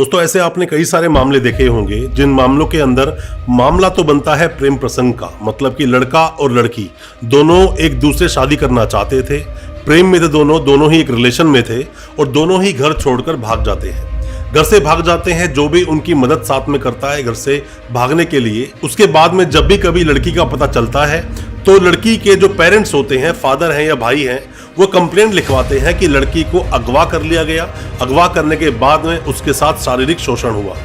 दोस्तों ऐसे आपने कई सारे मामले देखे होंगे जिन मामलों के अंदर मामला तो बनता है प्रेम प्रसंग का, मतलब कि लड़का और लड़की दोनों एक दूसरे शादी करना चाहते थे, प्रेम में थे, दोनों ही एक रिलेशन में थे और दोनों ही घर छोड़कर भाग जाते हैं। घर से भाग जाते हैं, जो भी उनकी मदद साथ में करता है घर से भागने के लिए। उसके बाद में जब भी कभी लड़की का पता चलता है तो लड़की के जो पेरेंट्स होते हैं, फादर हैं या भाई हैं, वो कंप्लेंट लिखवाते हैं कि लड़की को अगवा कर लिया गया, अगवा करने के बाद में उसके साथ शारीरिक शोषण हुआ।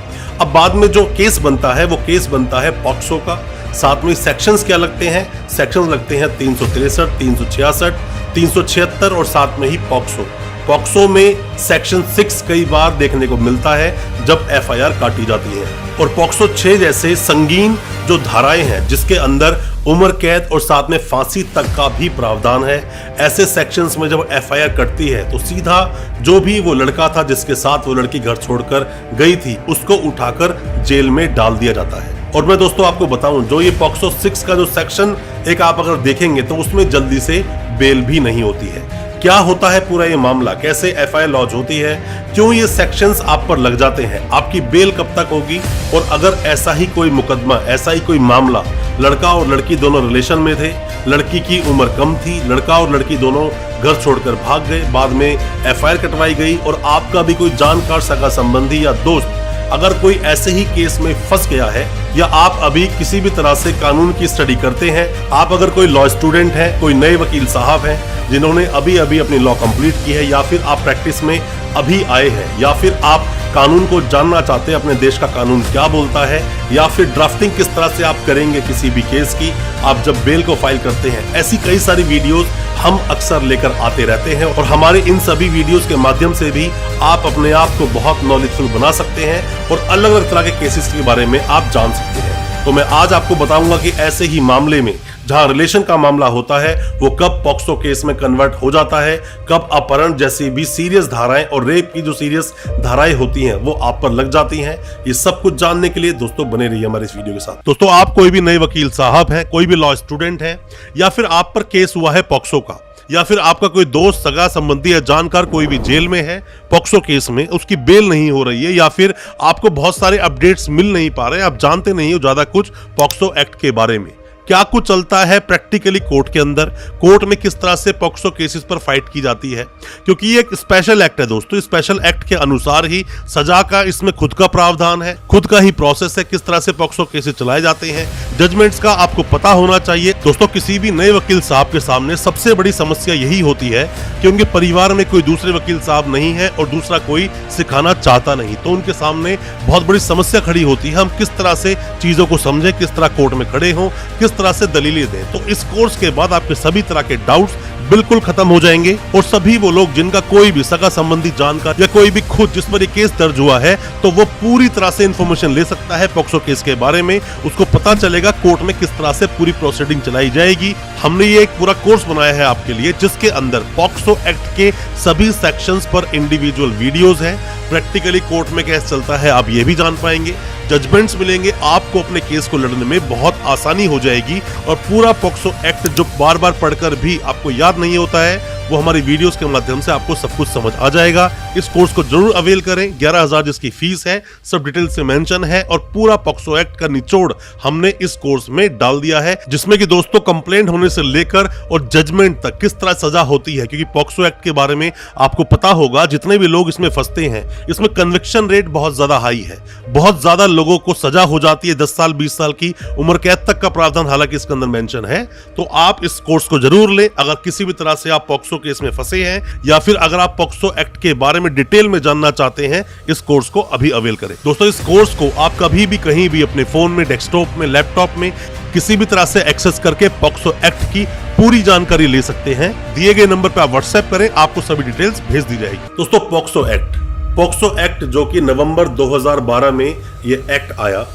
अब बाद में जो केस बनता है वो केस बनता है पॉक्सो का। साथ में सेक्शंस क्या लगते हैं? सेक्शंस लगते हैं 363, 366, 376 और साथ में ही पॉक्सो। पॉक्सो में सेक्शन 6 कई बार देखने को मिलता है जब एफआईआर काटी जाती है। और पॉक्सो 6 जैसे संगीन जो धाराएं हैं जिसके अंदर उम्र कैद और साथ में फांसी तक का भी प्रावधान है, ऐसे सेक्शंस में जब एफआईआर कटती है तो सीधा जो भी वो लड़का था जिसके साथ वो लड़की घर छोड़कर गई थी उसको उठाकर जेल में डाल दिया जाता है। और मैं दोस्तों आपको बताऊं, जो ये पॉक्सो 6 का जो सेक्शन एक आप अगर देखेंगे तो उसमें जल्दी से बेल भी नहीं होती है। क्या होता है पूरा ये मामला, कैसे एफआईआर लॉन्च होती है, क्यों ये सेक्शंस आप पर लग जाते हैं, आपकी बेल कब तक होगी, और अगर ऐसा ही कोई मुकदमा, ऐसा ही कोई मामला, लड़का और लड़की दोनों रिलेशन में थे, लड़की की उम्र कम थी, लड़का और लड़की दोनों घर छोड़कर भाग गए, बाद में एफआईआर कटवाई गई और आपका भी कोई जानकार, सगा संबंधी या दोस्त अगर कोई ऐसे ही केस में फंस गया है, या आप अभी किसी भी तरह से कानून की स्टडी करते हैं, आप अगर कोई लॉ स्टूडेंट हैं, कोई नए वकील साहब हैं जिन्होंने अभी अभी अपनी लॉ कंप्लीट की है, या फिर आप प्रैक्टिस में अभी आए हैं, या फिर आप कानून को जानना चाहते हैं, अपने देश का कानून क्या बोलता है, या फिर ड्राफ्टिंग किस तरह से आप करेंगे किसी भी केस की आप जब बेल को फाइल करते हैं, ऐसी कई सारी वीडियोस हम अक्सर लेकर आते रहते हैं। और हमारे इन सभी वीडियोस के माध्यम से भी आप अपने आप को बहुत नॉलेजफुल बना सकते हैं और अलग अलग तरह के केसेस के बारे में आप जान सकते हैं। तो मैं आज आपको बताऊंगा कि ऐसे ही मामले में जहां रिलेशन का मामला होता है वो कब पॉक्सो केस में कन्वर्ट हो जाता है, कब अपहरण जैसी भी सीरियस धाराएं और रेप की जो सीरियस धाराएं होती हैं वो आप पर लग जाती हैं। ये सब कुछ जानने के लिए दोस्तों बने रहिए हमारे इस वीडियो के साथ। दोस्तों आप कोई भी नए वकील साहब हैं, कोई भी लॉ स्टूडेंट हैं, या फिर आप पर केस हुआ है पॉक्सो का, या फिर आपका कोई दोस्त, सगा संबंधी या जानकार कोई भी जेल में है पॉक्सो केस में, उसकी बेल नहीं हो रही है, या फिर आपको बहुत सारे अपडेट्स मिल नहीं पा रहे, आप जानते नहीं हो ज्यादा कुछ पॉक्सो एक्ट के बारे में, क्या कुछ चलता है प्रैक्टिकली कोर्ट के अंदर, कोर्ट में किस तरह से पॉक्सो केसेस पर फाइट की जाती है, क्योंकि ये एक स्पेशल एक्ट है दोस्तों। स्पेशल एक्ट के अनुसार ही सजा का इसमें खुद का प्रावधान है, खुद का ही प्रोसेस है, किस तरह से पॉक्सो केसेस चलाए जाते हैं, जजमेंट्स का आपको पता होना चाहिए। दोस्तों किसी भी नए वकील साहब के सामने सबसे बड़ी समस्या यही होती है कि उनके परिवार में कोई दूसरे वकील साहब नहीं है और दूसरा कोई सिखाना चाहता नहीं, तो उनके सामने बहुत बड़ी समस्या खड़ी होती है। हम किस तरह से चीजों को समझें, किस तरह कोर्ट में खड़े हों, किस तरह से दलीलें दें। तो इस कोर्स के बाद आपके सभी तरह के डाउट्स बिल्कुल खत्म हो जाएंगे और सभी वो लोग जिनका कोई भी सगा संबंधी जानकार या कोई भी खुद जिस पर ये केस दर्ज हुआ है तो वो पूरी तरह से इंफॉर्मेशन ले सकता है पॉक्सो केस के बारे में, उसको पता चलेगा कोर्ट में किस तरह से पूरी प्रोसीडिंग चलाई जाएगी। हमने ये एक पूरा कोर्स बनाया है आपके लिए जिसके अंदर पॉक्सो एक्ट के सभी सेक्शंस पर इंडिविजुअल वीडियोस हैं, प्रैक्टिकली कोर्ट में केस चलता है आप ये भी जान पाएंगे, जजमेंट्स मिलेंगे, आपको अपने केस को लड़ने में बहुत आसानी हो जाएगी। और पूरा पॉक्सो एक्ट जो बार बार पढ़कर भी आपको याद नहीं होता है वो हमारी वीडियोस के माध्यम से आपको सब कुछ समझ आ जाएगा। इस कोर्स को जरूर अवेल करें, 11,000 जिसकी फीस है, सब डिटेल से मेंशन है और पूरा पॉक्सो एक्ट का निचोड़ हमने इस कोर्स में डाल दिया है, जिसमें कि दोस्तों कंप्लेंट होने से लेकर और जजमेंट तक किस तरह सजा होती है, क्योंकि पॉक्सो एक्ट के बारे में आपको पता होगा जितने भी लोग इसमें फंसते हैं इसमें कन्विक्शन रेट बहुत ज्यादा हाई है, बहुत ज्यादा लोगों को सजा हो जाती है, 10 साल 20 साल की उम्र कैद तक का प्रावधान हालांकि इसके अंदर मेंशन है। तो आप इस कोर्स को जरूर लें अगर किसी भी तरह से आप पॉक्सो केस में फंसे हैं या फिर अगर आप पॉक्सो एक्ट के बारे में डिटेल में जानना चाहते हैं, इस कोर्स को अभी अवेल करें। दोस्तों इस कोर्स को आप कभी भी कहीं भी अपने फोन में, डेस्कटॉप में, लैपटॉप में किसी भी तरह से एक्सेस करके पॉक्सो एक्ट की पूरी जानकारी ले सकते हैं। दिए गए नंबर पर आप व्हाट्सएप करें, आपको सभी डिटेल्स भेज दी जाएगी। दोस्तों पॉक्सो एक्ट जो कि नवंबर 2012 में ये एक्ट आया,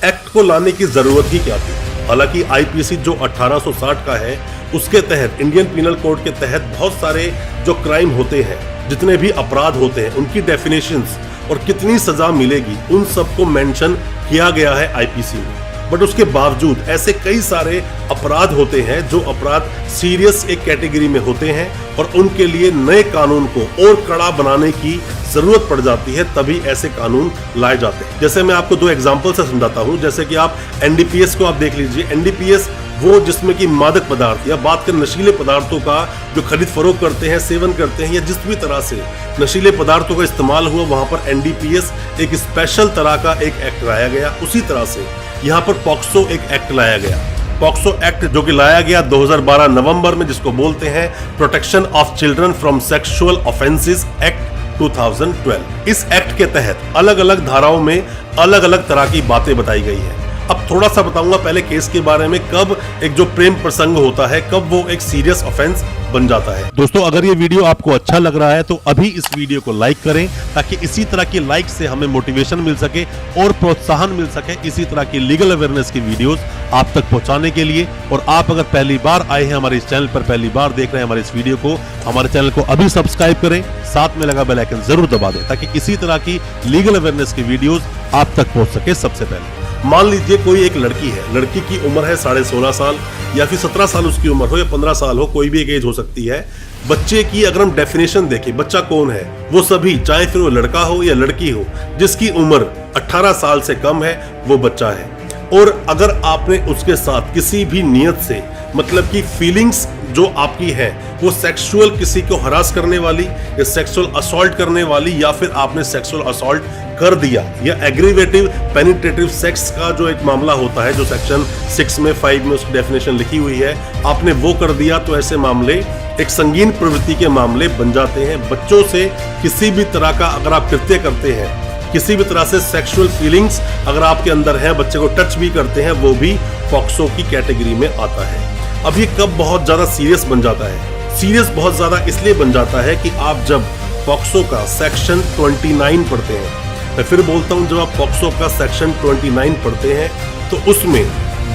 एक्ट को लाने की जरूरत ही क्या थी? हालांकि आईपीसी जो 1860 का है उसके तहत, इंडियन पिनल कोड के तहत बहुत सारे जो क्राइम होते हैं, जितने भी अपराध होते हैं, उनकी डेफिनेशंस और कितनी सजा मिलेगी उन सबको मेंशन किया गया है आईपीसी में। बट उसके बावजूद ऐसे कई सारे अपराध होते हैं जो अपराध सीरियस एक कैटेगरी में होते हैं और उनके लिए नए कानून को और कड़ा बनाने की जरूरत पड़ जाती है, तभी ऐसे कानून लाए जाते हैं। जैसे मैं आपको 2 एग्जांपल से समझाता हूं। जैसे कि आप एनडीपीएस को आप देख लीजिए। एनडीपीएस वो जिसमें कि मादक पदार्थ या बात करें नशीले पदार्थों का जो खरीद फरोख्त करते हैं, सेवन करते हैं या जिस भी तरह से नशीले पदार्थों का इस्तेमाल हुआ, वहां पर एनडीपीएस एक स्पेशल तरह का एक एक्ट लाया गया। उसी तरह से यहाँ पर पॉक्सो एक एक्ट लाया गया। पॉक्सो एक्ट जो कि लाया गया 2012 नवंबर में, जिसको बोलते हैं protection of children from sexual offences act 2012। इस एक्ट के तहत अलग अलग धाराओं में अलग अलग तरह की बातें बताई गई है। अब थोड़ा सा बताऊंगा पहले केस के बारे में, कब एक जो प्रेम प्रसंग होता है कब वो एक सीरियस ऑफेंस बन जाता है। दोस्तों, अगर ये वीडियो आपको अच्छा लग रहा है तो अभी इस वीडियो को लाइक करें, ताकि इसी तरह की लाइक से हमें मोटिवेशन मिल सके और प्रोत्साहन मिल सके इसी तरह की लीगल अवेयरनेस की वीडियोस आप तक पहुंचाने के लिए। और आप अगर पहली बार आए हैं हमारे इस चैनल पर, पहली बार देख रहे हैं हमारे इस वीडियो को, हमारे चैनल को अभी सब्सक्राइब करें, साथ में लगा बेल आइकन जरूर दबा दें, ताकि इसी तरह की लीगल अवेयरनेस की वीडियोस आप तक पहुंच सके सबसे पहले। मान लीजिए कोई एक लड़की है, लड़की की उम्र है 16.5 साल या फिर 17 साल उसकी उम्र हो या 15 साल हो, कोई भी एक एज हो सकती है। बच्चे की अगर हम डेफिनेशन देखें, बच्चा कौन है, वो सभी, चाहे फिर वो लड़का हो या लड़की हो, जिसकी उम्र 18 साल से कम है वो बच्चा है। और अगर आपने उसके साथ किसी भी नियत से, मतलब कि फीलिंग्स जो आपकी है वो सेक्सुअल किसी को हरास करने वाली या सेक्सुअल असॉल्ट करने वाली, या फिर आपने सेक्सुअल असॉल्ट कर दिया, या एग्रीवेटिव पेनिट्रेटिव सेक्स का जो एक मामला होता है जो सेक्शन 6 में 5 में उसकी डेफिनेशन लिखी हुई है, आपने वो कर दिया, तो ऐसे मामले एक संगीन प्रवृत्ति के मामले बन जाते हैं। बच्चों से किसी भी तरह का अगर आप कृत्य करते हैं, किसी भी तरह से सेक्सुअल फीलिंग्स अगर आपके अंदर है, बच्चे को टच भी करते हैं, वो भी पॉक्सो की कैटेगरी में आता है। अब ये कब बहुत ज्यादा सीरियस बन जाता है? सीरियस बहुत ज्यादा इसलिए बन जाता है कि आप जब पॉक्सो का सेक्शन 29 पढ़ते हैं, मैं फिर बोलता हूं, जब आप पॉक्सो का सेक्शन 29 पढ़ते हैं तो उसमें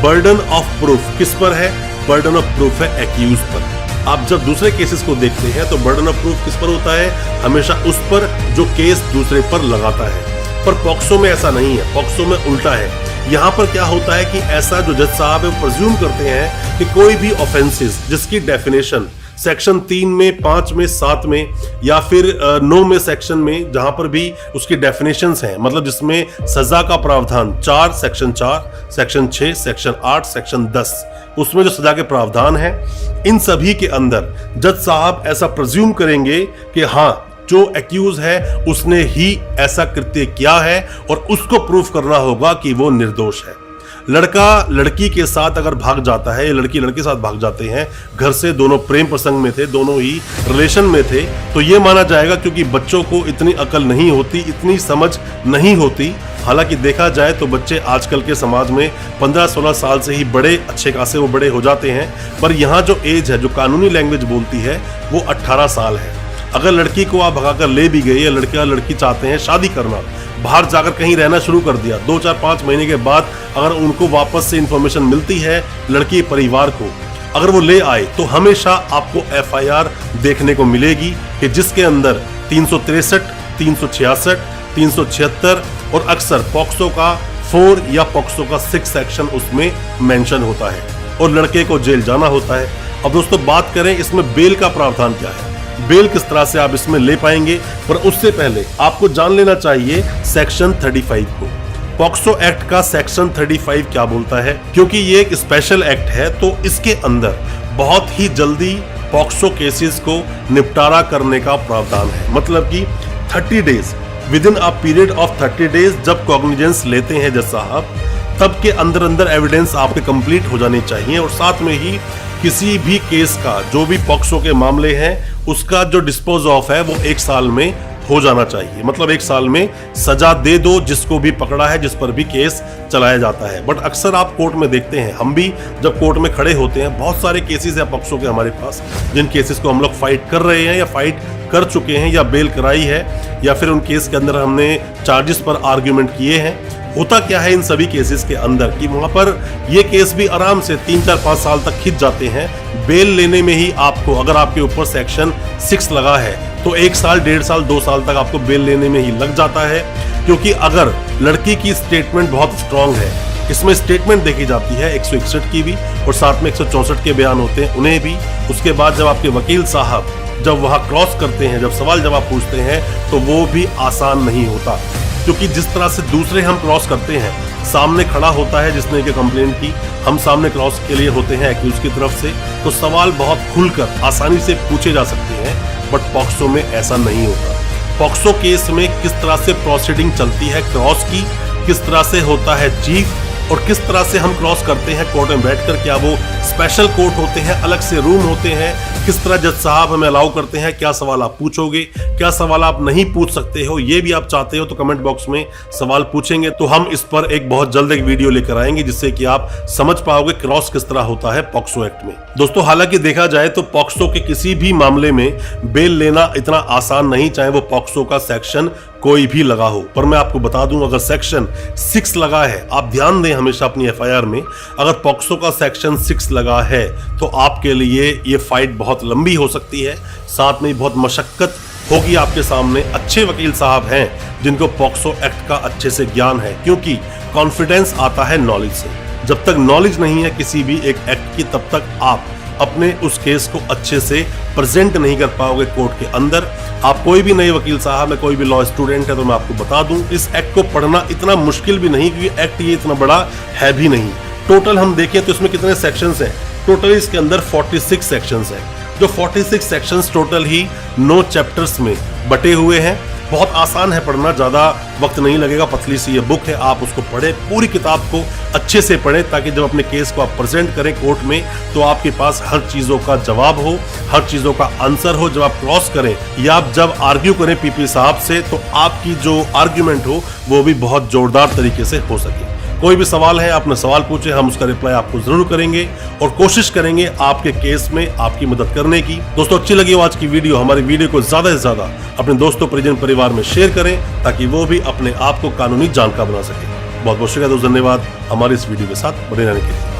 बर्डन ऑफ प्रूफ किस पर है? बर्डन ऑफ प्रूफ है एक्यूज पर। आप जब दूसरे केसेस को देखते हैं तो बर्डन ऑफ प्रूफ किस पर होता है? हमेशा उस पर जो केस दूसरे पर लगाता है। पर पॉक्सो में ऐसा नहीं है, पॉक्सो में उल्टा है। यहाँ पर क्या होता है कि ऐसा जो जज साहब है वो प्रिज्यूम करते हैं कि कोई भी ऑफेंसेस जिसकी डेफिनेशन सेक्शन 3 में, 5 में, 7 में या फिर 9 में सेक्शन में, जहां पर भी उसकी डेफिनेशंस हैं, मतलब जिसमें सजा का प्रावधान 4, सेक्शन 4, सेक्शन 6, सेक्शन 8, सेक्शन 10, उसमें जो सजा के प्रावधान है, इन सभी के अंदर जज साहब ऐसा प्रिज्यूम करेंगे कि हाँ, जो एक्यूज है उसने ही ऐसा कृत्य किया है और उसको प्रूफ करना होगा कि वो निर्दोष है। लड़का लड़की के साथ अगर भाग जाता है या लड़की लड़के के साथ भाग जाते हैं घर से, दोनों प्रेम प्रसंग में थे, दोनों ही रिलेशन में थे, तो ये माना जाएगा क्योंकि बच्चों को इतनी अकल नहीं होती, इतनी समझ नहीं होती। हालांकि देखा जाए तो बच्चे आजकल के समाज में 15-16 साल से ही बड़े अच्छे खासे वो बड़े हो जाते हैं, पर यहाँ जो एज है, जो कानूनी लैंग्वेज बोलती है, वो 18 साल है। अगर लड़की को आप भगाकर ले भी गए या लड़का लड़की चाहते हैं शादी करना, बाहर जाकर कहीं रहना शुरू कर दिया, 2-4-5 महीने के बाद अगर उनको वापस से इंफॉर्मेशन मिलती है लड़की परिवार को, अगर वो ले आए, तो हमेशा आपको एफआईआर देखने को मिलेगी कि जिसके अंदर 363, 366, 376 और अक्सर पॉक्सो का 4 या पॉक्सो का 6 सेक्शन उसमें मेंशन होता है और लड़के को जेल जाना होता है। अब दोस्तों बात करें इसमें बेल का प्रावधान क्या है, बेल किस तरह से आप इसमें ले पाएंगे, पर उससे पहले आपको जान लेना चाहिए सेक्शन 35 को। पॉक्सो एक्ट का सेक्शन 35 क्या बोलता है, क्योंकि ये एक स्पेशल एक्ट है तो इसके अंदर बहुत ही जल्दी पॉक्सो केसेस को निपटारा करने का प्रावधान है। मतलब कि 30 days, with in a period of 30 days जब कॉग्निजेंस लेते हैं जज साहब, तब के अंदर अंदर एविडेंस आपके कंप्लीट हो जानी चाहिए और साथ में ही किसी भी केस का, जो भी पॉक्सो के मामले हैं, उसका जो डिस्पोज ऑफ है वो 1 साल में हो जाना चाहिए। मतलब 1 साल में सजा दे दो जिसको भी पकड़ा है, जिस पर भी केस चलाया जाता है। बट अक्सर आप कोर्ट में देखते हैं, हम भी जब कोर्ट में खड़े होते हैं, बहुत सारे केसेस है पॉक्सो के हमारे पास, जिन केसेस को हम लोग फाइट कर रहे हैं या फाइट कर चुके हैं या बेल कराई है या फिर उन केस के अंदर हमने चार्जेस पर आर्ग्यूमेंट किए हैं। होता क्या है इन सभी केसेस के अंदर कि वहां पर ये केस भी आराम से 3-4-5 साल तक खिंच जाते हैं। बेल लेने में ही आपको, अगर आपके ऊपर सेक्शन 6 लगा है तो 1 साल, 1.5 साल, 2 साल तक आपको बेल लेने में ही लग जाता है। क्योंकि अगर लड़की की स्टेटमेंट बहुत स्ट्रांग है इसमें स्टेटमेंट देखी जाती है 161 की भी और साथ में 164 के बयान होते हैं उन्हें भी। उसके बाद जब आपके वकील साहब जब वहां क्रॉस करते हैं, जब सवाल जवाब पूछते हैं, तो वो भी आसान नहीं होता, क्योंकि जिस तरह से दूसरे हम क्रॉस करते हैं, सामने खड़ा होता है जिसने कि कंप्लेंट की, हम सामने क्रॉस के लिए होते हैं एक्यूज की तरफ से, तो सवाल बहुत खुलकर आसानी से पूछे जा सकते हैं। बट पॉक्सो में ऐसा नहीं होता। पॉक्सो केस में किस तरह से प्रोसीडिंग चलती है क्रॉस की, किस तरह से होता है चीफ, और किस तरह से हम क्रॉस करते हैं कोर्ट में बैठकर, क्या वो स्पेशल कोर्ट होते हैं, अलग से रूम होते हैं, किस तरह जज साहब हमें अलाउ करते हैं, क्या सवाल आप पूछोगे, क्या सवाल आप नहीं पूछ सकते हो, ये भी आप चाहते हो तो कमेंट बॉक्स में सवाल पूछेंगे, तो हम इस पर एक बहुत जल्द एक वीडियो लेकर आएंगे जिससे कि आप समझ पाओगे क्रॉस किस तरह होता है पॉक्सो एक्ट में। दोस्तों, हालांकि देखा जाए तो पॉक्सो के किसी भी मामले में बेल लेना इतना आसान नहीं, चाहे वो पॉक्सो का सेक्शन कोई भी लगा हो। पर मैं आपको बता दूं, अगर सेक्शन 6 लगा है, आप ध्यान दें हमेशा अपनी एफआईआर में, अगर पॉक्सो का सेक्शन 6 लगा है तो आपके लिए ये फाइट बहुत लंबी हो सकती है, साथ में बहुत मशक्कत होगी आपके सामने। अच्छे वकील साहब हैं जिनको पॉक्सो एक्ट का अच्छे से ज्ञान है, क्योंकि कॉन्फिडेंस आता है नॉलेज से। जब तक नॉलेज नहीं है किसी भी एक एक्ट की, तब तक आप अपने उस केस को अच्छे से प्रेजेंट नहीं कर पाओगे कोर्ट के अंदर। आप कोई भी नए वकील साहब है, कोई भी लॉ स्टूडेंट है, तो मैं आपको बता दूं, इस एक्ट को पढ़ना इतना मुश्किल भी नहीं, क्योंकि एक्ट ये इतना बड़ा है भी नहीं। टोटल हम देखें तो इसमें कितने सेक्शंस हैं, टोटल इसके अंदर 46 सेक्शंस हैं, जो 46 सेक्शंस टोटल ही 9 चैप्टर्स में बटे हुए हैं। बहुत आसान है पढ़ना, ज्यादा वक्त नहीं लगेगा, पतली सी ये बुक है, आप उसको पढ़ें, पूरी किताब को अच्छे से पढ़ें, ताकि जब अपने केस को आप प्रेजेंट करें कोर्ट में तो आपके पास हर चीजों का जवाब हो, हर चीजों का आंसर हो। जब आप क्रॉस करें या आप जब आर्ग्यू करें पीपी साहब से, तो आपकी जो आर्ग्यूमेंट हो वो भी बहुत जोरदार तरीके से हो सके। कोई भी सवाल है, आपने सवाल पूछे, हम उसका रिप्लाई आपको जरूर करेंगे और कोशिश करेंगे आपके केस में आपकी मदद करने की। दोस्तों, अच्छी लगी हो आज की वीडियो, हमारी वीडियो को ज्यादा से ज्यादा अपने दोस्तों, परिजन, परिवार में शेयर करें, ताकि वो भी अपने आप को कानूनी जानकार बना सके। बहुत बहुत शुक्रिया दोस्तों, धन्यवाद हमारे इस वीडियो के साथ बने रहने के लिए।